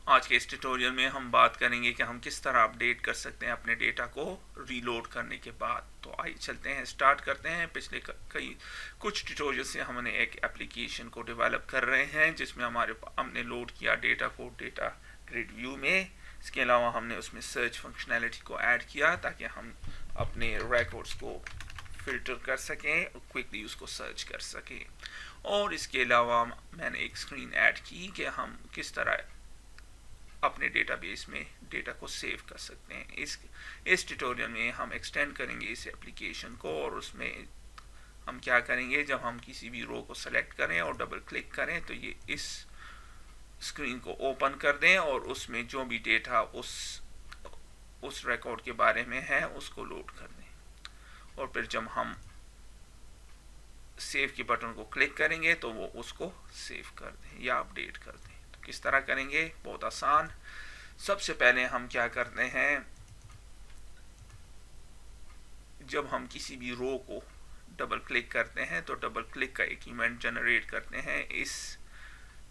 आज के इस ट्यूटोरियल में हम बात करेंगे कि हम किस तरह अपडेट कर सकते हैं अपने डेटा को रीलोड करने के बाद। तो आइए चलते हैं, स्टार्ट करते हैं। पिछले कुछ ट्यूटोरियल से हमने एक एप्लीकेशन को डेवलप कर रहे हैं जिसमें हमने लोड किया डेटा को डेटा ग्रिड व्यू में। इसके अलावा हमने उसमें सर्च फंक्शनैलिटी को ऐड किया ताकि हम अपने रिकॉर्ड्स को फिल्टर कर सकें और क्विकली उसको सर्च कर सकें। और इसके अलावा मैंने एक स्क्रीन ऐड की कि हम किस तरह अपने डेटाबेस में डेटा को सेव कर सकते हैं। इस ट्यूटोरियल में हम एक्सटेंड करेंगे इस एप्लीकेशन को, और उसमें हम क्या करेंगे, जब हम किसी भी रो को सेलेक्ट करें और डबल क्लिक करें तो ये इस स्क्रीन को ओपन कर दें और उसमें जो भी डेटा उस रिकॉर्ड के बारे में है उसको लोड कर दें। और फिर जब हम सेव के बटन को क्लिक करेंगे तो वो उसको सेव कर दें या अपडेट कर दें। तो किस तरह करेंगे, बहुत आसान। सबसे पहले हम क्या करते हैं, जब हम किसी भी रो को डबल क्लिक करते हैं तो डबल क्लिक का एक इवेंट जनरेट करते हैं इस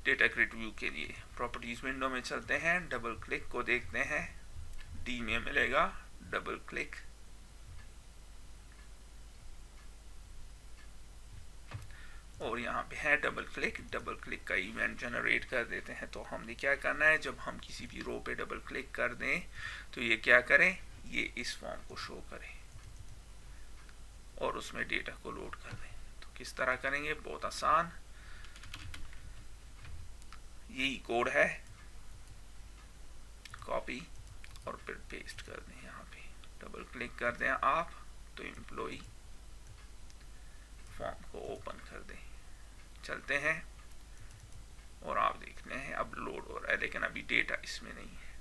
डेटा ग्रिड व्यू के लिए। प्रॉपर्टीज विंडो में चलते हैं, डबल क्लिक को देखते हैं, डी में मिलेगा डबल क्लिक। और यहाँ पे है डबल क्लिक का इवेंट जनरेट कर देते हैं। तो हमने क्या करना है, जब हम किसी भी रो पे डबल क्लिक कर दें तो ये क्या करें, ये इस फॉर्म को शो करें और उसमें डेटा को लोड कर दें। तो किस तरह करेंगे, बहुत आसान। यही कोड है, कॉपी और फिर पेस्ट कर दें। यहाँ पे डबल क्लिक कर दें आप तो एम्प्लॉय फॉर्म को ओपन कर दें। चलते हैं और आप देख रहे हैं अब लोड हो रहा है, लेकिन अभी डेटा इसमें नहीं है।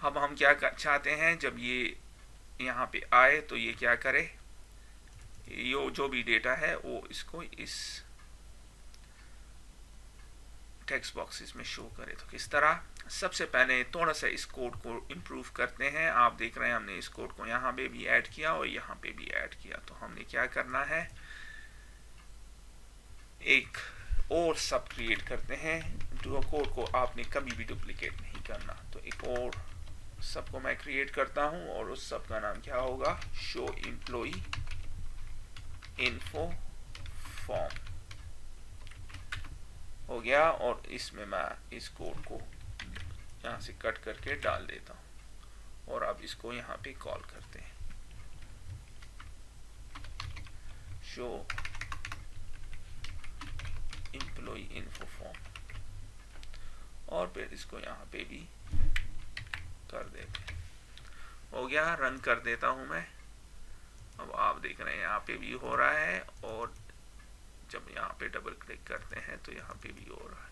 अब हम क्या चाहते हैं, जब ये यहाँ पे आए तो ये क्या करे, ये जो भी डेटा है वो इसको इस टेक्स्ट बॉक्सेस में शो करे। तो किस तरह, सबसे पहले थोड़ा सा इस कोड को इम्प्रूव करते हैं। आप देख रहे हैं हमने इस कोड को यहाँ पे भी ऐड किया और यहाँ पे भी ऐड किया। तो हमने क्या करना है, एक और सब क्रिएट करते हैं। जो कोड को आपने कभी भी डुप्लीकेट नहीं करना। तो एक और सब को मैं क्रिएट करता हूं और उस सब का नाम क्या होगा, शो एम्प्लॉय इन्फो फॉर्म हो गया। और इसमें मैं इस कोड को यहाँ से कट करके डाल देता हूं और अब इसको यहाँ पे कॉल करते हैं, शो एम्प्लॉय इन्फो फॉर्म, और फिर इसको यहाँ पे भी कर देते हैं। हो गया, रन कर देता हूं मैं। अब आप देख रहे हैं यहाँ पे भी हो रहा है, और जब यहाँ पे डबल क्लिक करते हैं तो यहाँ पे भी हो रहा है।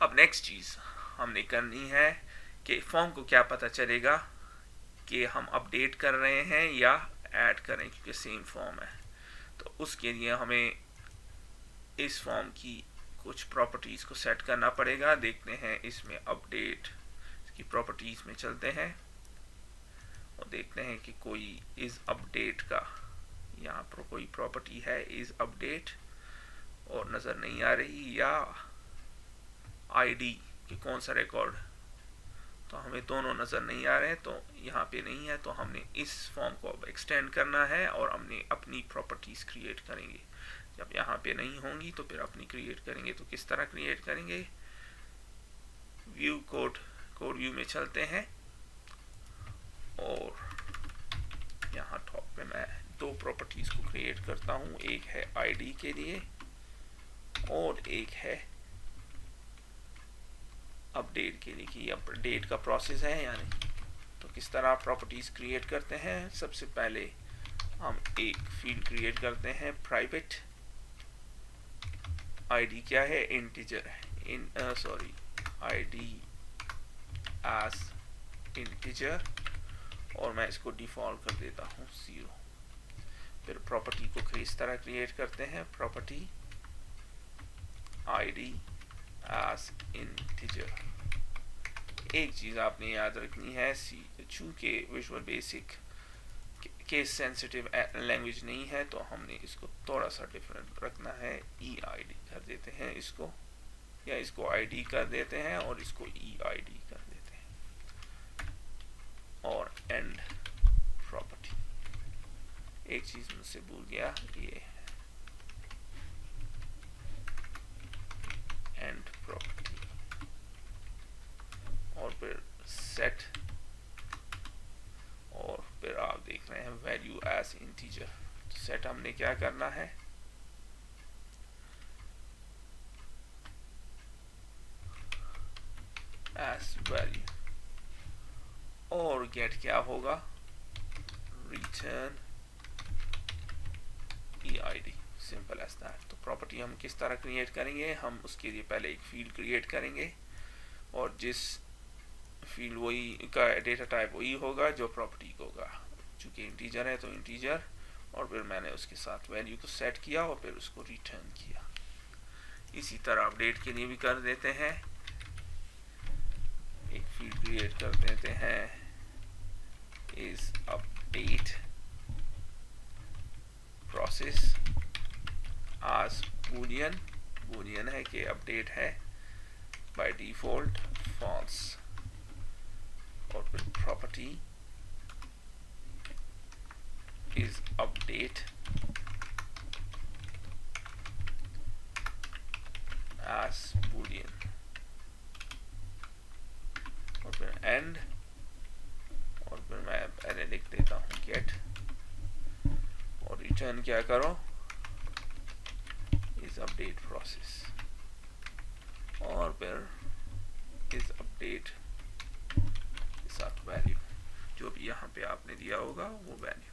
अब नेक्स्ट चीज हमने करनी है कि फॉर्म को क्या पता चलेगा कि हम अपडेट कर रहे हैं या ऐड करें, क्योंकि सेम फॉर्म है। तो उसके लिए हमें इस फॉर्म की कुछ प्रॉपर्टीज को सेट करना पड़ेगा। देखते हैं इसमें अपडेट की प्रॉपर्टीज में चलते हैं और देखते हैं कि कोई इज अपडेट का यहाँ पर कोई प्रॉपर्टी है इज अपडेट और नजर नहीं आ रही, या आईडी कि कौन सा रिकॉर्ड, तो हमें दोनों नजर नहीं आ रहे हैं। तो यहाँ पे नहीं है, तो हमने इस फॉर्म को अब एक्सटेंड करना है और हमने अपनी प्रॉपर्टीज क्रिएट करेंगे। जब यहाँ पे नहीं होंगी तो फिर अपनी क्रिएट करेंगे। तो किस तरह क्रिएट करेंगे, व्यू कोड व्यू में चलते हैं और यहाँ टॉप पे मैं दो प्रॉपर्टीज को क्रिएट करता हूँ। एक है आईडी के लिए और एक है अपडेट के लिए कि अपडेट का प्रोसेस है या नहीं। तो किस तरह प्रॉपर्टीज क्रिएट करते हैं, सबसे पहले हम एक फील्ड क्रिएट करते हैं प्राइवेट। आईडी क्या है, इंटीजर है, सॉरी आईडी एज इंटीजर, और मैं इसको डिफॉल्ट कर देता हूँ 0। फिर प्रॉपर्टी को इस तरह क्रिएट करते हैं, प्रॉपर्टी आईडी एज इंटीजर। एक चीज आपने याद रखनी है, चूंकि visual basic case sensitive language नहीं है तो हमने इसको थोड़ा सा डिफरेंट रखना है। EID कर देते हैं इसको, या इसको आईडी कर देते हैं और इसको ई आईडी कर देते हैं। और एंड प्रॉपर्टी, एक चीज मुझसे भूल गया, ये एंड प्रॉपर्टी, और फिर सेट, और फिर आप देख रहे हैं वैल्यू एज इंटीजर। तो सेट हमने क्या करना है, एज वैल्यू, और गेट क्या होगा, return E I, simple as that. तो प्रॉपर्टी हम किस तरह क्रिएट करेंगे, हम उसके लिए पहले एक फील्ड क्रिएट करेंगे और जिस फील्ड वही का डेटा टाइप वही होगा जो प्रॉपर्टी को होगा। चूंकि इंटीजर है तो इंटीजर, और फिर मैंने उसके साथ वैल्यू को सेट किया और फिर उसको रिटर्न किया। इसी तरह अपडेट के लिए भी कर देते हैं, एक फील्ड क्रिएट कर देते हैं, is update process as Boolean, Boolean है कि अपडेट है बाय डिफॉल्ट फॉल्स, और फिर property is update as Boolean, और फिर एंड, और फिर मैं पहले लिख देता हूँ गेट, और रिटर्न क्या करो, इज अपडेट प्रोसेस, और फिर इज अपडेट साथ वैल्यू, जो भी यहाँ पे आपने दिया होगा वो वैल्यू।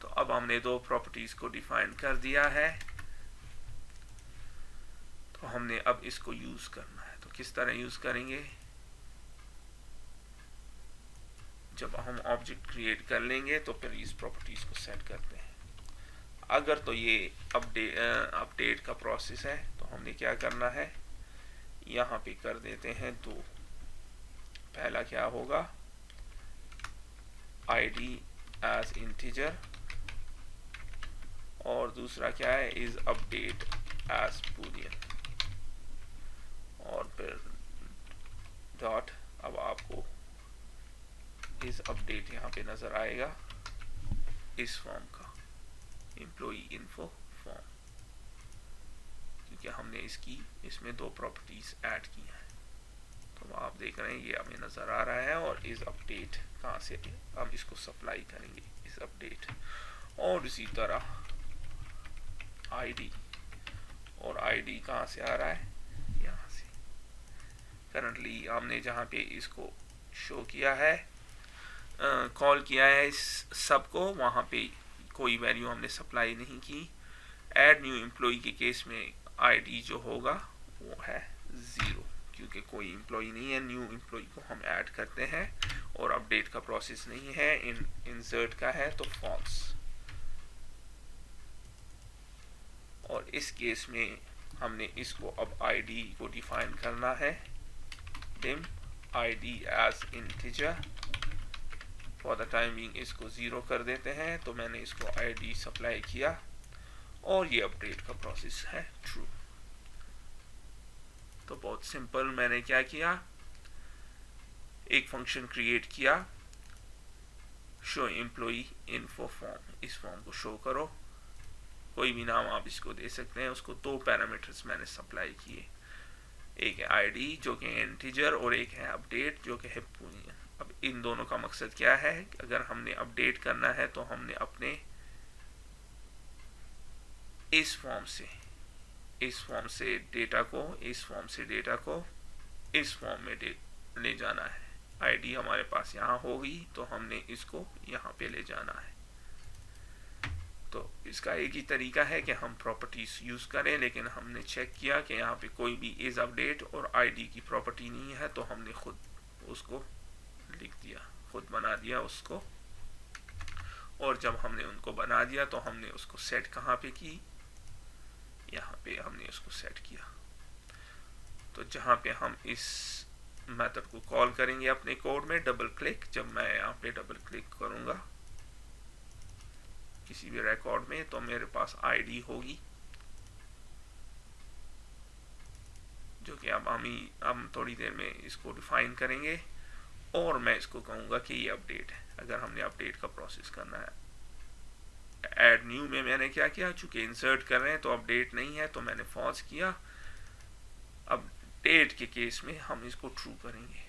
तो अब हमने दो प्रॉपर्टीज को डिफाइन कर दिया है, तो हमने अब इसको यूज करना है। तो किस तरह यूज करेंगे, जब हम ऑब्जेक्ट क्रिएट कर लेंगे तो फिर इस प्रॉपर्टीज को सेट करते हैं। अगर तो ये अपडेट का प्रोसेस है तो हमने क्या करना है, यहाँ पे कर देते हैं दो। पहला क्या होगा, आईडी एज इंटीजर, और दूसरा क्या है, इज अपडेट एज बूलियन, और फिर डॉट। अब आपको इज अपडेट यहाँ पे नजर आएगा इस फॉर्म का, एम्प्लॉई इन्फो फॉर्म, क्योंकि हमने इसमें दो प्रॉपर्टीज ऐड की हैं। तो आप देख रहे हैं ये हमें नजर आ रहा है। और इस अपडेट कहाँ से हम इसको सप्लाई करेंगे, इस अपडेट, और इसी तरह आईडी, और आईडी कहाँ से आ रहा है, यहाँ से। करंटली हमने जहाँ पे इसको शो किया है, कॉल किया है इस सब को, वहाँ पे कोई वैल्यू हमने सप्लाई नहीं की। ऐड न्यू एम्प्लॉई के केस में आईडी जो होगा वो है 0, क्योंकि कोई एम्प्लॉई नहीं है। न्यू एम्प्लॉई को हम ऐड करते हैं, और अपडेट का प्रोसेस नहीं है, इंसर्ट का है तो फॉल्स। और इस केस में हमने इसको अब आईडी को डिफाइन करना है, dim ID as integer. For the time being इसको 0 कर देते हैं, तो मैंने इसको आईडी सप्लाई किया, और ये अपडेट का प्रोसेस है ट्रू। तो बहुत सिंपल, मैंने क्या किया, एक फंक्शन क्रिएट किया, शो एम्प्लॉई इन्फो फॉर्म, इस फॉर्म को शो करो, कोई भी नाम आप इसको दे सकते हैं। उसको दो पैरामीटर्स मैंने सप्लाई किए, एक है आईडी जो कि इंटीजर, और एक है अपडेट जो कि है बूलियन। अब इन दोनों का मकसद क्या है, अगर हमने अपडेट करना है तो हमने अपने इस फॉर्म से डेटा को, इस फॉर्म से डेटा को इस फॉर्म में ले जाना है। आईडी हमारे पास यहाँ होगी तो हमने इसको यहाँ पे ले जाना है। तो इसका एक ही तरीका है कि हम प्रॉपर्टीज यूज करें, लेकिन हमने चेक किया कि यहाँ पे कोई भी इज अपडेट और आईडी की प्रॉपर्टी नहीं है, तो हमने खुद उसको लिख दिया, खुद बना दिया उसको। और जब हमने उनको बना दिया तो हमने उसको सेट कहाँ पे की, यहाँ पे हमने उसको सेट किया। तो जहाँ पे हम इस मेथड को कॉल करेंगे अपने कोड में, डबल क्लिक, जब मैं यहाँ पे डबल क्लिक करूँगा किसी भी रिकॉर्ड में, तो मेरे पास आईडी होगी, जो कि अब हम थोड़ी देर में इसको डिफाइन करेंगे, और मैं इसको कहूँगा कि ये अपडेट है अगर हमने अपडेट का प्रोसेस करना है। ऐड न्यू में मैंने क्या किया, चूंकि इंसर्ट कर रहे हैं तो अपडेट नहीं है तो मैंने फॉल्स किया। अपडेट के केस में हम इसको ट्रू करेंगे,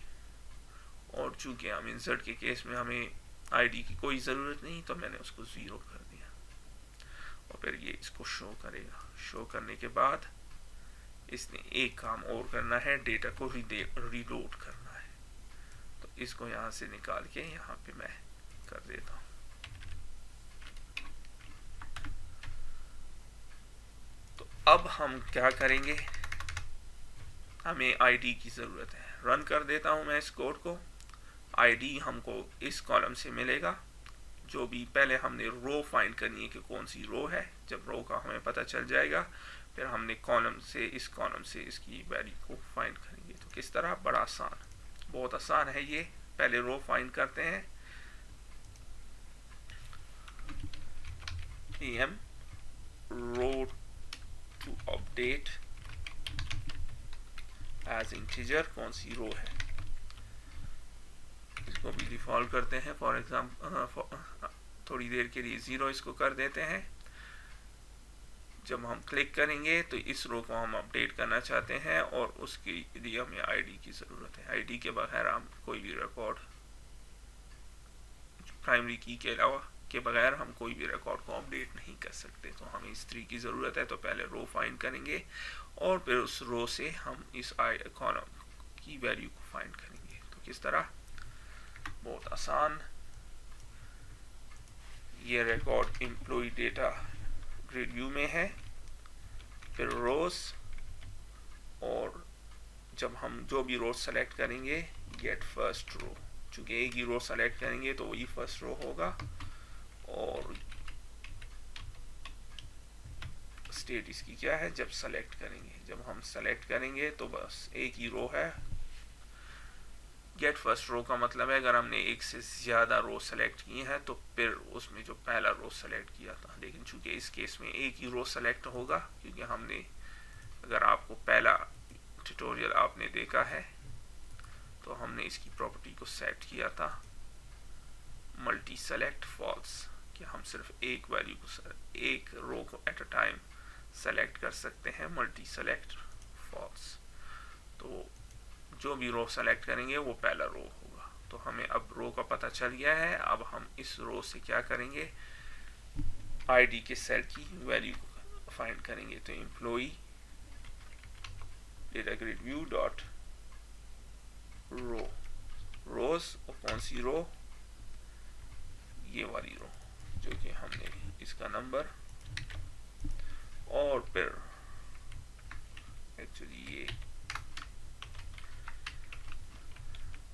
और चूंकि हम इंसर्ट के केस में हमें आईडी की कोई ज़रूरत नहीं तो मैंने उसको 0 कर दिया, और फिर ये इसको शो करेगा। शो करने के बाद इसने एक काम और करना है, डेटा को रीलोड करना है। तो इसको यहाँ से निकाल के यहाँ पे मैं कर देता हूँ। तो अब हम क्या करेंगे, हमें आईडी की ज़रूरत है। रन कर देता हूँ मैं इस कोड को। आईडी हमको इस कॉलम से मिलेगा, जो भी पहले हमने रो फाइंड करनी है कि कौन सी रो है। जब रो का हमें पता चल जाएगा, फिर हमने कॉलम से इसकी वैल्यू को फाइंड करेंगे। तो किस तरह, बड़ा आसान, बहुत आसान है ये। पहले रो फाइंड करते हैं, em row to update as integer, कौन सी रो है, इसको भी डिफॉल्ट करते हैं। फॉर एग्जाम्पल थोड़ी देर के लिए 0 इसको कर देते हैं। जब हम क्लिक करेंगे तो इस रो को हम अपडेट करना चाहते हैं, और उसके लिए हमें आईडी की ज़रूरत है। आईडी के बगैर हम कोई भी रिकॉर्ड, प्राइमरी की के अलावा के बगैर हम कोई भी रिकॉर्ड को अपडेट नहीं कर सकते। तो हमें इस 3 की ज़रूरत है। तो पहले रो फाइंड करेंगे, और फिर उस रो से हम इस कॉलम की वैल्यू को फाइंड करेंगे। तो किस तरह, बहुत आसान। ये record employee data grid view में है, फिर रोज, और जब हम जो भी रो सेलेक्ट करेंगे, गेट फर्स्ट रो, चूंकि एक ही रो सेलेक्ट करेंगे तो वही फर्स्ट रो होगा। और स्टेट इसकी क्या है, जब सेलेक्ट करेंगे, जब हम सेलेक्ट करेंगे तो बस एक ही रो है। गेट फर्स्ट रो का मतलब है अगर हमने एक से ज़्यादा रो सेलेक्ट किए हैं तो फिर उसमें जो पहला रो सेलेक्ट किया था। लेकिन चूंकि इस केस में एक ही रो सेलेक्ट होगा, क्योंकि हमने, अगर आपको पहला ट्यूटोरियल आपने देखा है तो हमने इसकी प्रॉपर्टी को सेट किया था मल्टी सेलेक्ट फॉल्स, कि हम सिर्फ एक वैल्यू को, एक रो को एट अ टाइम सेलेक्ट कर सकते हैं। मल्टी सेलेक्ट फॉल्स, तो जो भी रो सेलेक्ट करेंगे वो पहला रो होगा। तो हमें अब रो का पता चल गया है। अब हम इस रो से क्या करेंगे, आईडी के सेल की वैल्यू को फाइंड करेंगे। तो employ data grid view dot row, rows, और कौन सी रो, ये वाली रो, जो कि हमने इसका नंबर, और फिर एक्चुअली ये,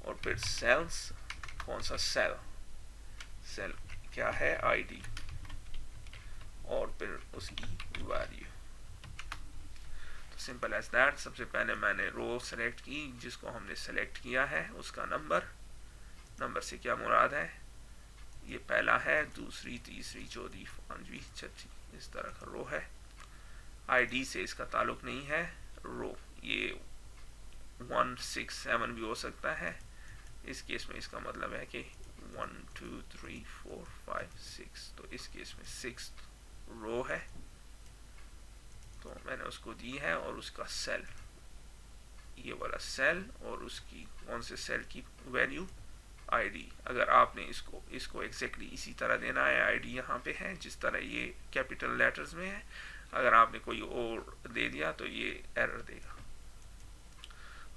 और फिर सेल्स, कौन सा सेल, सेल क्या है, आईडी, और फिर उसकी वैल्यू। तो सिंपल एज दैट। सबसे पहले मैंने रो सेलेक्ट की, जिसको हमने सेलेक्ट किया है उसका नंबर, नंबर से क्या मुराद है, ये पहला है, दूसरी, तीसरी, चौथी, पांचवी, छठी, इस तरह का रो है। आईडी से इसका ताल्लुक नहीं है। रो ये 1, 6, 7 भी हो सकता है। इस केस में इसका मतलब है कि 1, 2, 3, 4, 5, 6, तो इस केस में 6 रो है, तो मैंने उसको दी है। और उसका सेल, ये वाला सेल, और उसकी कौन से सेल की वैल्यू, आईडी। अगर आपने इसको एग्जैक्टली इसी तरह देना है, आईडी यहाँ पे है जिस तरह ये कैपिटल लेटर्स में है। अगर आपने कोई और दे दिया तो ये एरर देगा।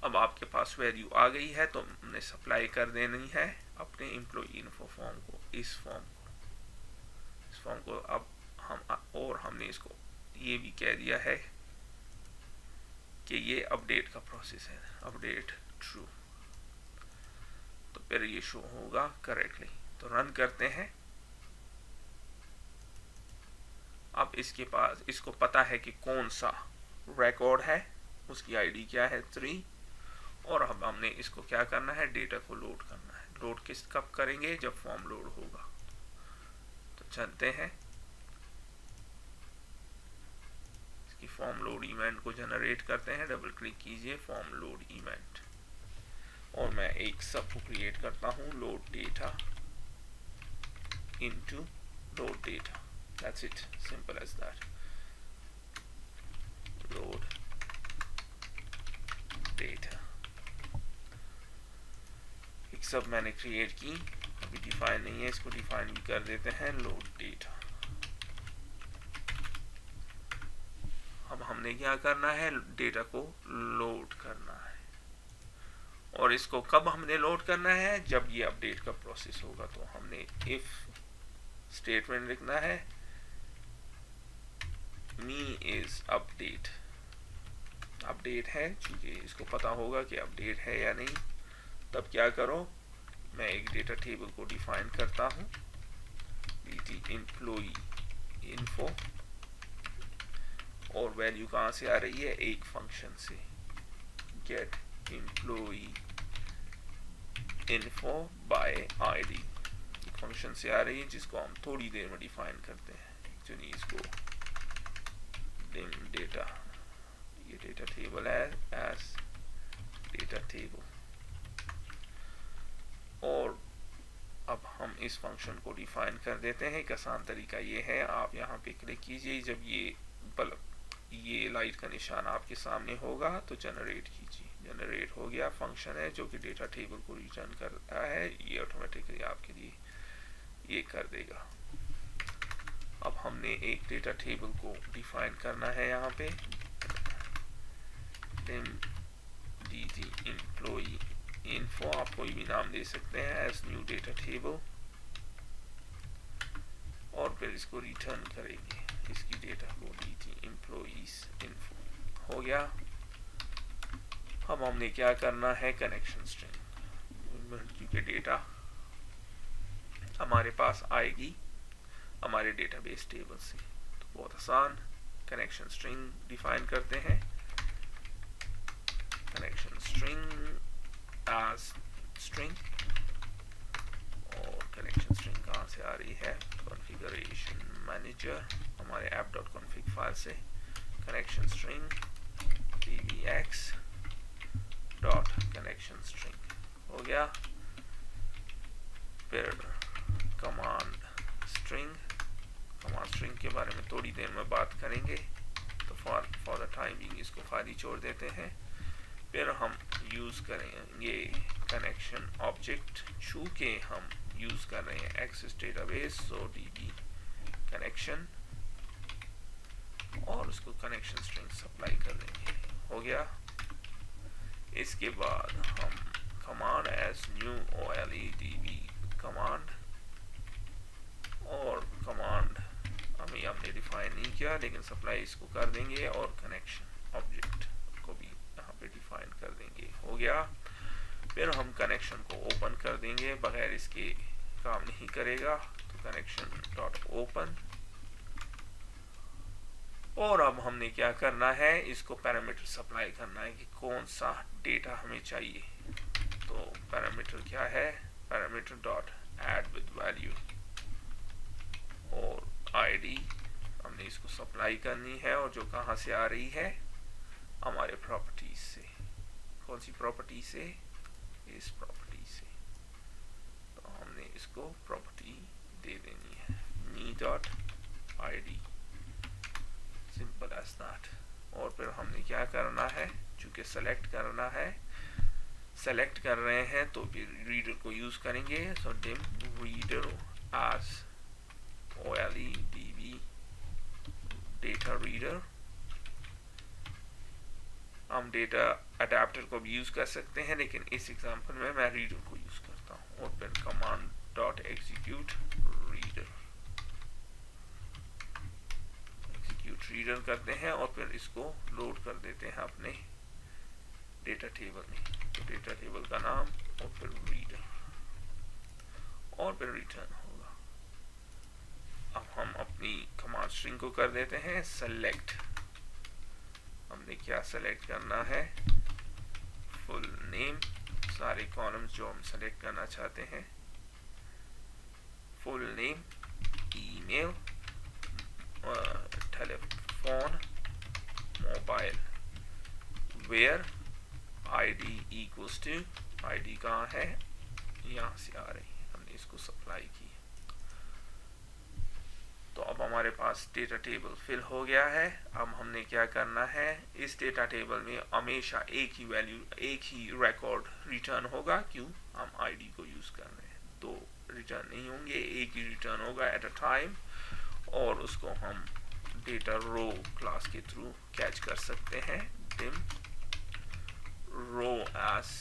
अब आपके पास वैल्यू आ गई है, तो हमने सप्लाई कर देनी है अपने एम्प्लॉय इन्फो फॉर्म को, इस फॉर्म को अब हम, और हमने इसको ये भी कह दिया है कि ये अपडेट का प्रोसेस है, अपडेट ट्रू, तो फिर ये शो होगा करेक्टली। तो रन करते हैं। अब इसके पास, इसको पता है कि कौन सा रिकॉर्ड है, उसकी आईडी क्या है, 3, और अब हमने इसको क्या करना है, डेटा को लोड करना है। लोड कब करेंगे, जब फॉर्म लोड होगा। तो चलते हैं, कि फॉर्म लोड इवेंट को जनरेट करते हैं। डबल क्लिक कीजिए फॉर्म लोड इवेंट, और मैं एक सब को क्रिएट करता हूँ, load data into load data. That's it, simple as that. Load data एक सब मैंने क्रिएट की, अभी डिफाइन नहीं है, इसको डिफाइन भी कर देते हैं, लोड डेटा। अब हमने क्या करना है, डेटा को लोड करना है, और इसको कब हमने लोड करना है, जब ये अपडेट का प्रोसेस होगा। तो हमने इफ स्टेटमेंट लिखना है, मी इज अपडेट, अपडेट है, क्योंकि इसको पता होगा कि अपडेट है या नहीं। तब क्या करो, मैं एक डेटा टेबल को डिफाइन करता हूँ, एम्प्लॉई इन्फो, और वैल्यू कहाँ से आ रही है, एक फंक्शन से, get employee info by ID, एक फंक्शन से आ रही है, जिसको हम थोड़ी देर में डिफाइन करते हैं। एक्चुअली इसको डिम डेटा, ये डेटा टेबल है एज डेटा टेबल, और अब हम इस फंक्शन को डिफाइन कर देते हैं। एक आसान तरीका ये है, आप यहाँ पे क्लिक कीजिए, जब ये बल्ब, ये लाइट का निशान आपके सामने होगा तो जनरेट कीजिए। जनरेट हो गया, फंक्शन है जो कि डेटा टेबल को रिटर्न करता है, ये ऑटोमेटिकली आपके लिए ये कर देगा। अब हमने एक डेटा टेबल को डिफाइन करना है, यहाँ पे dt एम्प्लॉई इन्फो, आप कोई भी नाम दे सकते हैं, एज न्यू डेटा टेबल, और फिर इसको रिटर्न करेंगे, इसकी डेटा को dt एम्प्लॉइज इन्फो। हो गया। अब हमने क्या करना है, कनेक्शन स्ट्रिंग, क्योंकि डेटा हमारे पास आएगी हमारे डेटाबेस टेबल से, तो बहुत आसान, कनेक्शन स्ट्रिंग डिफाइन करते हैं, कनेक्शन स्ट्रिंग as string, और कनेक्शन स्ट्रिंग कहाँ से आ रही है, कॉन्फ़िगरेशन मैनेजर, हमारे app.config फाइल से, connection string dbx dot connection string. हो गया। फिर कमांड स्ट्रिंग के बारे में थोड़ी देर में बात करेंगे, तो फॉर द टाइम बिंग इसको खाली छोड़ देते हैं। फिर हम यूज करेंगे कनेक्शन ऑब्जेक्ट, चूंकि हम यूज कर रहे हैं एक्सेस डेटाबेस, सो db कनेक्शन, और उसको कनेक्शन स्ट्रिंग सप्लाई कर देंगे। हो गया। इसके बाद हम command as new OLEDB command, और कमांड हमें हमने डिफाइन नहीं किया, लेकिन सप्लाई इसको कर देंगे, और कनेक्शन ऑब्जेक्ट को भी यहाँ पे डिफाइन कर देंगे। हो गया। फिर हम कनेक्शन को ओपन कर देंगे, बगैर इसके काम नहीं करेगा, तो कनेक्शन डॉट ओपन, और अब हमने क्या करना है, इसको पैरामीटर सप्लाई करना है कि कौन सा डेटा हमें चाहिए। तो पैरामीटर क्या है, parameter dot add with value, और आईडी हमने इसको सप्लाई करनी है, और जो कहाँ से आ रही है, हमारे प्रॉपर्टीज से। कौन सी प्रॉपर्टी से, इस प्रॉपर्टी से, तो हमने इसको प्रॉपर्टी दे देनी है, me dot id, simple as that. और फिर हमने क्या करना है, चूंकि सेलेक्ट करना है, सेलेक्ट कर रहे हैं तो फिर रीडर को यूज करेंगे, so dim reader as OLEDB data reader. हम डेटा अडेप्टर को भी यूज कर सकते हैं, लेकिन इस एग्जांपल में मैं रीडर को यूज करता हूँ। और फिर command dot execute reader, execute reader करते हैं, और फिर इसको लोड कर देते हैं अपने डेटा टेबल में। तो डेटा टेबल का नाम, और फिर रीडर, और फिर रिटर्न होगा। अब हम अपनी कमांड स्ट्रिंग को कर देते हैं सेलेक्ट। हमने क्या सेलेक्ट करना है, फुल नेम, सारे कॉलम्स जो हम सेलेक्ट करना चाहते हैं, full name, email, telephone, mobile where ID equals to, ID कहाँ है, यहाँ से आ रही है, हमने इसको सप्लाई की। तो अब हमारे पास डेटा टेबल फिल हो गया है। अब हमने क्या करना है, इस डेटा टेबल में हमेशा एक ही वैल्यू, एक ही रिकॉर्ड रिटर्न होगा। क्यों, हम आईडी को यूज कर रहे हैं, तो रिटर्न नहीं होंगे, एक ही रिटर्न होगा एट अ टाइम, और उसको हम डेटा रो क्लास के थ्रू कैच कर सकते हैं। डिम रो एज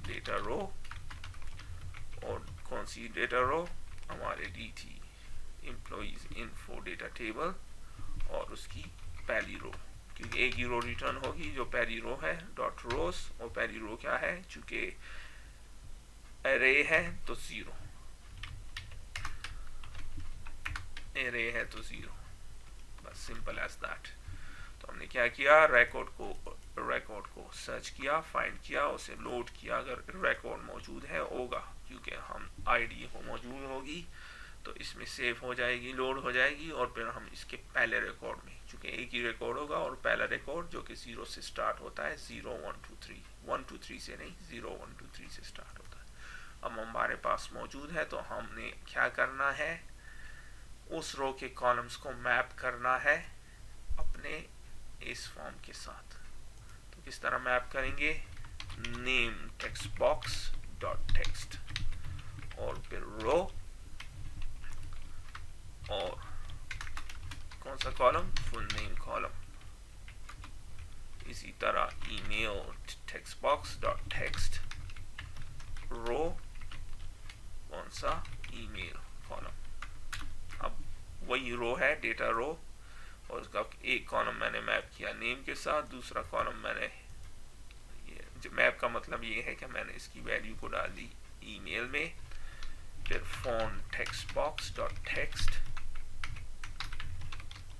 डेटा रो, और कौन सी डेटा रो, हमारे dt employees info data table, और उसकी पहली रो, क्योंकि एक ही रो रिटर्न होगी जो पहली रो है, डॉट रोज, और पहली रो क्या है, चूंकि एरे है तो 0, एरे है तो 0, बस सिंपल एज दैट। तो हमने क्या किया, रिकॉर्ड को सर्च किया, फाइंड किया, उसे लोड किया, अगर रिकॉर्ड मौजूद है होगा, क्योंकि हम आईडी हो मौजूद होगी तो इसमें सेव हो जाएगी, लोड हो जाएगी, और फिर हम इसके पहले रिकॉर्ड में, चूंकि एक ही रिकॉर्ड होगा, और पहला रिकॉर्ड जो कि 0 से स्टार्ट होता है, 0 1 2 3, 1 2 3 से नहीं, 0 1 2 3 से स्टार्ट होता है, अब हमारे पास मौजूद है। तो हमने क्या करना है, उस रो के कॉलम्स को मैप करना है अपने इस फॉर्म के साथ। तो किस तरह मैप करेंगे, name text box dot text, और फिर रो, और कौन सा कॉलम, फुल नेम कॉलम। इसी तरह email text box dot text, row कौन सा, ईमेल कॉलम। अब वही रो है, डेटा रो, और उसका एक कॉलम मैंने मैप किया नेम के साथ, दूसरा कॉलम मैंने, ये मैप का मतलब ये है कि मैंने इसकी वैल्यू को डाल दी ईमेल में, फिर phone text box dot text,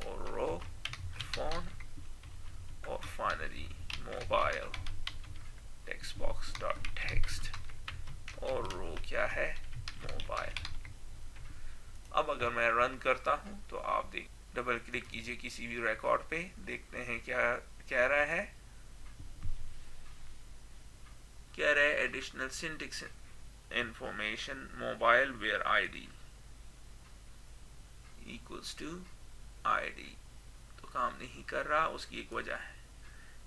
और रो फोन, और finally mobile text box dot text, और रो क्या है, मोबाइल। अब अगर मैं रन करता हूं तो आप देख, डबल क्लिक कीजिए किसी भी रिकॉर्ड पे, देखते हैं क्या कह रहा है, कह रहा है additional syntax information mobile where ID equals to ID. तो काम नहीं कर रहा, उसकी एक वजह है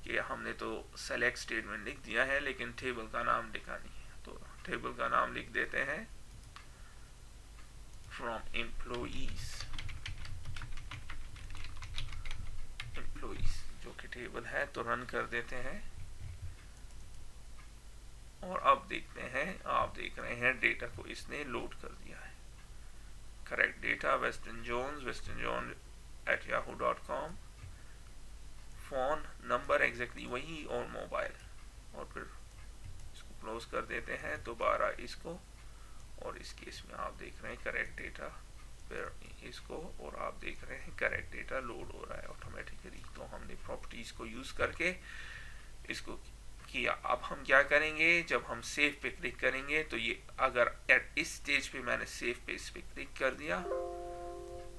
कि हमने तो सेलेक्ट स्टेटमेंट लिख दिया है, लेकिन टेबल का नाम लिखा नहीं है। तो टेबल का नाम लिख देते हैं फ्रॉम एम्प्लॉइज, एम्प्लॉइज जो कि टेबल है, तो रन कर देते हैं, और अब देखते हैं, आप देख रहे हैं डेटा को इसने लोड कर दिया है। Correct data, western zone @yahoo.com, phone number exactly वही, और मोबाइल, और फिर इसको क्लोज कर देते हैं दोबारा इसको, और इस केस में आप देख रहे हैं करेक्ट डेटा, फिर इसको, और आप देख रहे हैं करेक्ट डेटा लोड हो रहा है ऑटोमेटिकली। तो हमने प्रॉपर्टीज को यूज करके इसको किया। अब हम क्या करेंगे, जब हम सेव पे क्लिक करेंगे तो ये, अगर एट इस स्टेज पे मैंने सेव पे इस पे क्लिक कर दिया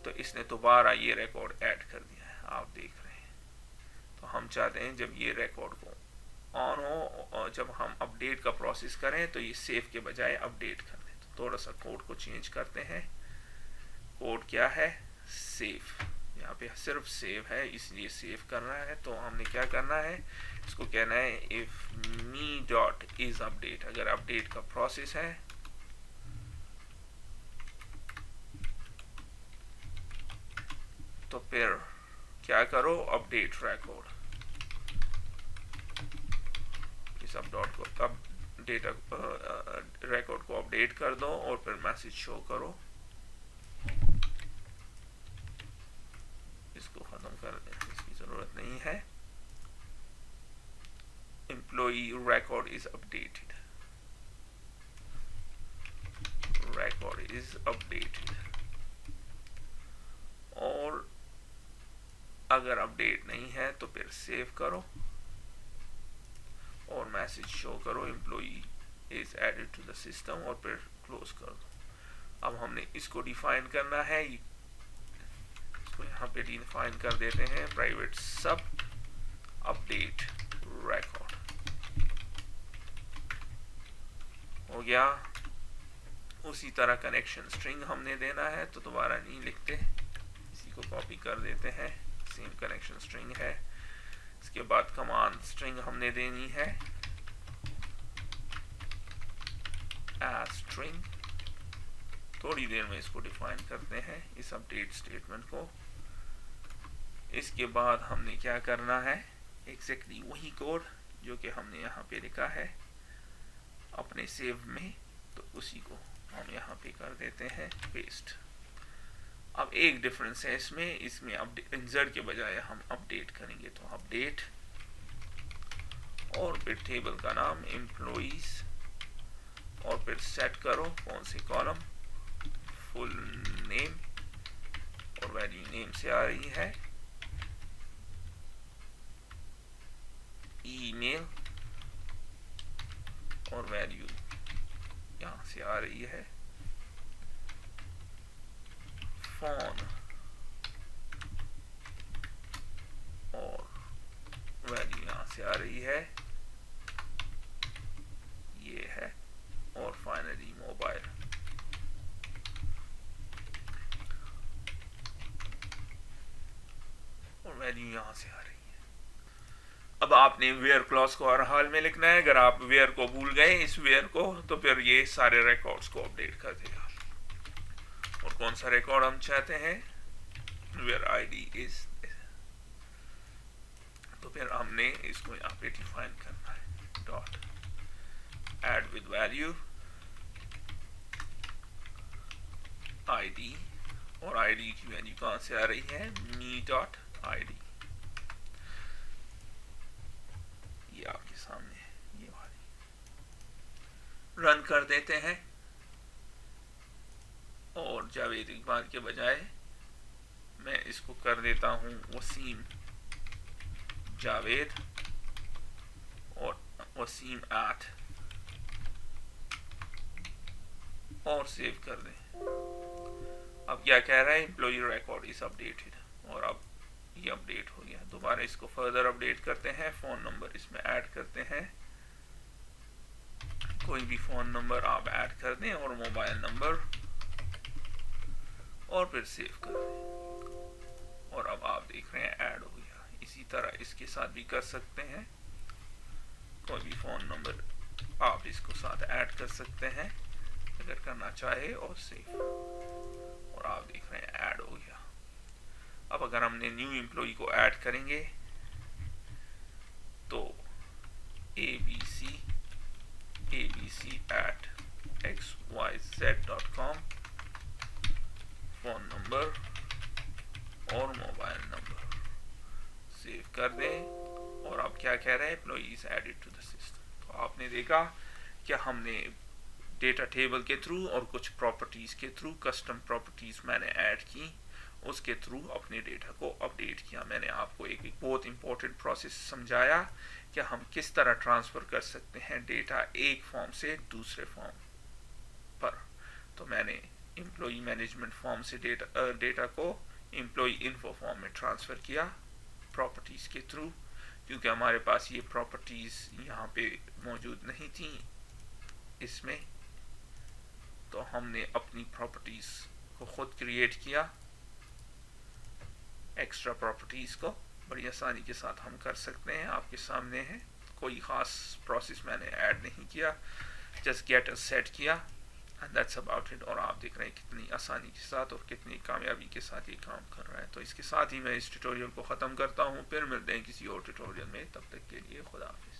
तो इसने दोबारा ये रिकॉर्ड ऐड कर दिया है, आप देख रहे हैं। तो हम चाहते हैं जब ये रिकॉर्ड को ऑन हो, और जब हम अपडेट का प्रोसेस करें तो ये सेव के बजाय अपडेट कर दें। तो थोड़ा सा कोड को चेंज करते हैं। कोड क्या है, सेव, यहाँ पे सिर्फ सेव है इसलिए सेव करना है। तो हमने क्या करना है, इसको कहना है if me dot is update, अगर अपडेट का प्रोसेस है तो फिर क्या करो, अपडेट रिकॉर्ड, इस अपडेट को, अब डेटा रिकॉर्ड को अपडेट कर दो, और फिर मैसेज शो करो, इसको खत्म कर दें, इसकी जरूरत नहीं है। Employee record is updated, record is updated, और अगर अपडेट नहीं है तो फिर सेव करो और मैसेज शो करो employee is added to the system, और फिर क्लोज कर दो। अब हमने इसको डिफाइन करना है, इसको यहाँ पे डिफाइन कर देते हैं प्राइवेट सब अपडेट रिकॉर्ड। हो गया। उसी तरह कनेक्शन स्ट्रिंग हमने देना है, तो दोबारा नहीं लिखते, इसी को कॉपी कर देते हैं, सेम कनेक्शन स्ट्रिंग है। इसके बाद कमांड स्ट्रिंग हमने देनी है एज स्ट्रिंग। थोड़ी देर में इसको डिफाइन करते हैं, इस अपडेट स्टेटमेंट को। इसके बाद हमने क्या करना है, एग्जैक्टली वही कोड जो कि हमने यहाँ पे लिखा है अपने सेव में, तो उसी को हम यहाँ पे कर देते हैं पेस्ट। अब एक डिफरेंस है इसमें इंसर्ट के बजाय हम अपडेट करेंगे, तो अपडेट और फिर टेबल का नाम एम्प्लॉइज और फिर सेट करो कौन से कॉलम, फुल नेम और वैल्यू नेम से आ रही है, ईमेल और वैल्यू यहां से आ रही है, फोन और वैल्यू यहां से आ रही है, ये है, और फाइनली मोबाइल। और वैल्यू यहां से आ रही है। अब आपने वेयर क्लॉज को हर हाल में लिखना है। अगर आप वेयर को भूल गए, इस वेयर को, तो फिर ये सारे रिकॉर्ड्स को अपडेट कर देगा। और कौन सा रिकॉर्ड हम चाहते हैं, वेयर आईडी इज, तो फिर हमने इसको यहाँ पे डिफाइन करना है, dot add with value ID, और आईडी की वैल्यू कहां से आ रही है, मी डॉट आईडी, ये आपके सामने है, ये वाली। रन कर देते हैं, और जावेद इकबाल के बजाय मैं इसको कर देता हूं वसीम जावेद, और वसीम 8, और सेव कर दें। अब क्या कह रहा है, एम्प्लॉई रिकॉर्ड इज अपडेटेड, और अब ये अपडेट हो गया। दोबारा इसको फर्दर अपडेट करते हैं, फोन नंबर इसमें ऐड करते हैं, कोई भी फोन नंबर आप ऐड कर दें और मोबाइल नंबर, और फिर सेव कर दें। और अब आप देख रहे हैं ऐड हो गया। इसी तरह इसके साथ भी कर सकते हैं, कोई भी फोन नंबर आप इसको साथ ऐड कर सकते हैं अगर करना चाहे, और सेव, और आप देख रहे हैं ऐड हो गया। अब अगर हमने न्यू एम्प्लॉई को ऐड करेंगे, तो abc@xyz.com, फोन नंबर और मोबाइल नंबर, सेव कर दें। और अब क्या कह रहे हैं, employees added to the system. तो आपने देखा कि हमने डेटा टेबल के थ्रू और कुछ प्रॉपर्टीज के थ्रू, कस्टम प्रॉपर्टीज मैंने ऐड की, उसके थ्रू अपने डेटा को अपडेट किया। मैंने आपको एक बहुत इंपॉर्टेंट प्रोसेस समझाया कि हम किस तरह ट्रांसफर कर सकते हैं डेटा एक फॉर्म से दूसरे फॉर्म पर। तो मैंने एम्प्लॉई मैनेजमेंट फॉर्म से डेटा को एम्प्लॉई इन्फो फॉर्म में ट्रांसफर किया प्रॉपर्टीज के थ्रू, क्योंकि हमारे पास ये प्रॉपर्टीज यहाँ पे मौजूद नहीं थी इसमें, तो हमने अपनी प्रॉपर्टीज को खुद क्रिएट किया। एक्स्ट्रा प्रॉपर्टीज को बड़ी आसानी के साथ हम कर सकते हैं, आपके सामने है, कोई खास प्रोसेस मैंने ऐड नहीं किया, जस्ट गेट सेट किया एंड दैट्स अबाउट इट। और आप देख रहे हैं कितनी आसानी के साथ और कितनी कामयाबी के साथ ये काम कर रहा है। तो इसके साथ ही मैं इस ट्यूटोरियल को ख़त्म करता हूँ, फिर मिलते हैं किसी और ट्यूटोरियल में, तब तक के लिए खुदा हाफिज़।